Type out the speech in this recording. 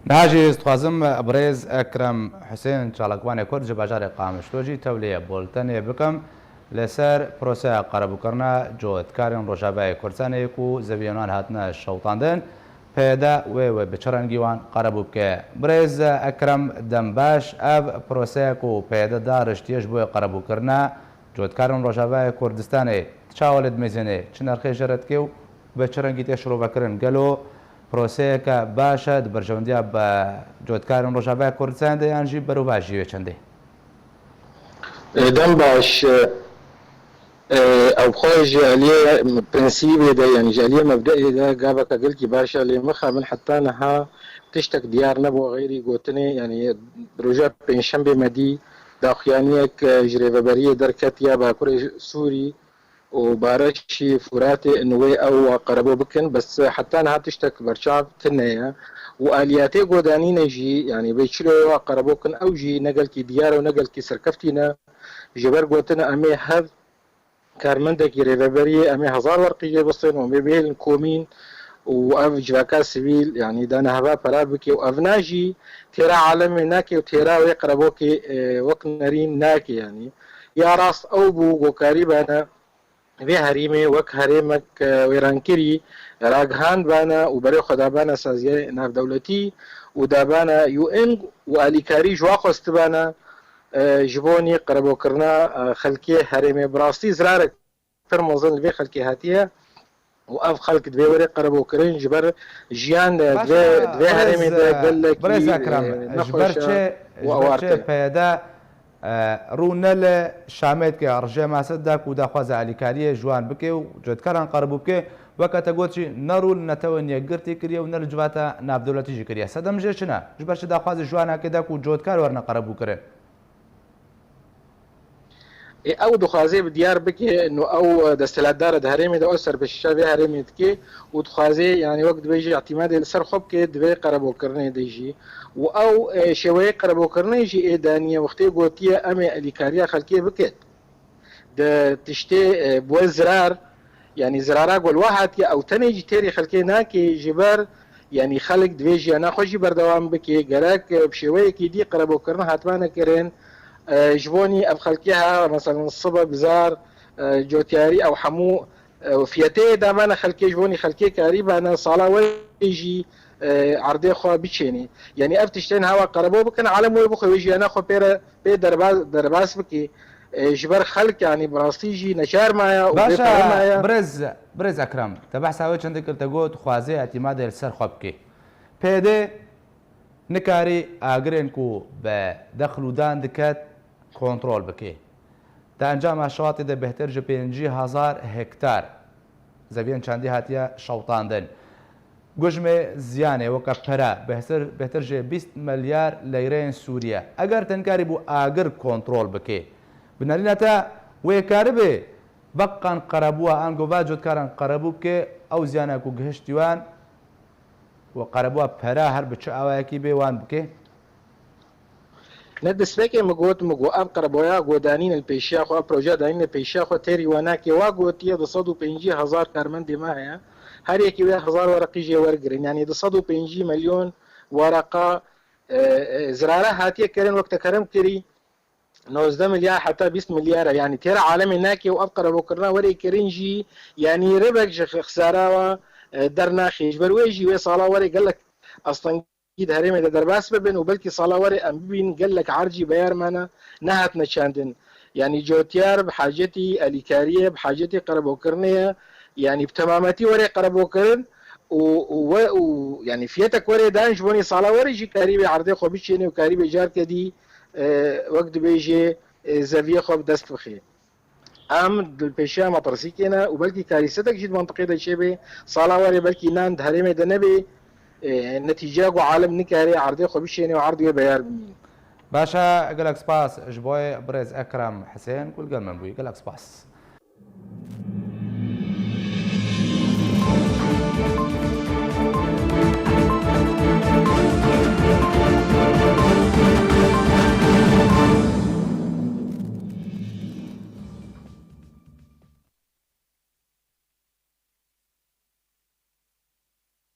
ناجي استخازم بريز اكرم حسين چالاکوانی کرد جباجار قامشتوجی تولیه بولتنی بکم لسر پروسه قربو کرنا جوتکارن روجابای کردستانی کو زویانان هاتنا شوطاندن پیدا و بچرنگیوان قربو بکه بريز اكرم دمباش اف پروسه کو پیدا دارشتیش بو قربو کرنا جوتکارن روجابای کردستانی چاولد میزنه چنرخی جرت کیو بچرنگی تشرو بکرن گلو پرۆسەیەکە باشە بەرژەوەندیە بە جۆتکارن ڕۆژاوای کوردستان دەیانژی بەرەو باشیوێ چەندێ دەم باش ئەو خۆی ژیالیە پرەنسیبێدا یانی ژالیە مەبدەئێدا گابەکە گەلکی باشە لێ مەخا من حتا نەها تشتێک دیار نەبوو غەیری گوتنێ ینی ڕۆژە پێنجشەمبێ مەدی داخوایانیەک ژرێڤەبەریە دەرکەت یا باکوڕی سووری وبارشي فراتي انه او قربوا بكن بس حتى انا هاتشتك برشاب تنيا والياتي قوداني نجي يعني بيشلو قربوا كن او جي نقل كي ديار ونقل كي سركفتينا جبر قوتنا امي هذ كارمندك ريفابري امي هزار ورقيه بصين ومبيل كومين واف جواكا سبيل يعني دانا هبا برابكي وافناجي تيرا عالمي ناكي وتيرا ويقربوكي وكنرين ناكي يعني يا راس او بو وكاريبانا وی هریمه وک هریمک ویرانکری راگهان بانا و برای خدا بانا سازیه ناف دولتی و دابانا یو ان و الیکاری جواق استبانا جبونی قربو کرنا خلکی هریمه براستی زرارك فرموزن لبي خلکی هاتیه و اف خلق دوی وری قربو کرن جبر جیان دوی هریمه ده گلکی بريز اكرم جبرچه پیدا رونل شامت که ارجع ماسد داك ودا خوازا الیکاری جوان بکه و جدکاران قربو بکه وقت گوتشی نرول نتونی گرتی کریه و نر جواتا ناب دولتی جی کریه صدم جه چنا جبرچه دا خواز جوان که داك و جدکار ورنا قربو کرن او دخوازي بديار بكي انه او دستلات دار هرمي ده اثر بالشابه هرمي تكي ودخوازي يعني وقت بيجي اعتماد سر خب كي دبي قربو كرني ديجي او شوي قربو كرني يجي دانيه وقتي قوتيه امي اليكاريا خلكي بكت ده تشتي بو زرار يعني زرارا قول واحد او تنيجي تيري خلكي ناكي جبر يعني خلق دبيجي انا خوجي بردوام بكي قالك بشوي كي دي قربو كرنا هاتوانا كرين جبوني اب خلكيها مثلا الصبا بزار جوتياري او حمو فيتي دابانا خلكي جبوني خلكي قريبه انا صاله ويجي عرضي خو بتشيني يعني اب تشتين هوا قربو بكن عالم ويبخ ويجي انا خو بير بي درباس بكي جبر خلق يعني براستيجي نشار معايا باشا برز اكرم تبع ساوي چندك تقول خوازي اعتماد السر خبكي بيدي نكاري اگرين كو بدخلودان دكت كنترول بكي تا انجام الشواطئ ده بهتر جه 5000 هكتار زبين چاندي هاتيا شوطاندن گوجمه زیانه وکا پرا بهتر جه 20 مليار ليرين سوريا اگر تنكاري بو اگر كنترول بكي بنالينا تا ويكاري بي بقان قربوها انگو واجد كارن قربو بكي او زيانه كو گهشتيوان وقربوها پرا هر بچه اوایکی بيوان بكي ندس بكي مگو اب قربويا گودانين البيشيا خو بروجا دانين البيشيا خو تيري وناكي واگوتيه 250 كارمن دماها هر يكي 1000 ورقي جي ورقرين يعني 250 مليون ورقه زراره هاتيه كرين وقت كرم كري 19 مليار حتى 20 مليار يعني ترى عالمي ناكي وابقر بكرنا وري كرنجي يعني ربك خساره درنا خيج برويجي وصاله وري قال لك اصلا اكيد هرمي ده درباس ببن وبلكي صاله وري ام بين قال لك عرجي بيار مانا نهت نشاندن يعني جوتيار بحاجتي اليكاريه بحاجتي قرب كرنيه يعني بتماماتي وري قرب كرن و يعني فيتك وري دانش بني صاله وري جي كاريبي عرضي خو بيشيني وكاريبي جار كدي وقت بيجي زاويه خو بدست بخير ام البيشا مطرسيكينا وبلكي كارثتك جد منطقه ده شبه صالاوري بلكي ناند هرمي ده نبي نتيجه عالم نكاري عرضي خو بيشيني وعرضي بيار بمين باشا قالك سباس جبوي بريز اكرم حسين كل قال من بوي قالك سباس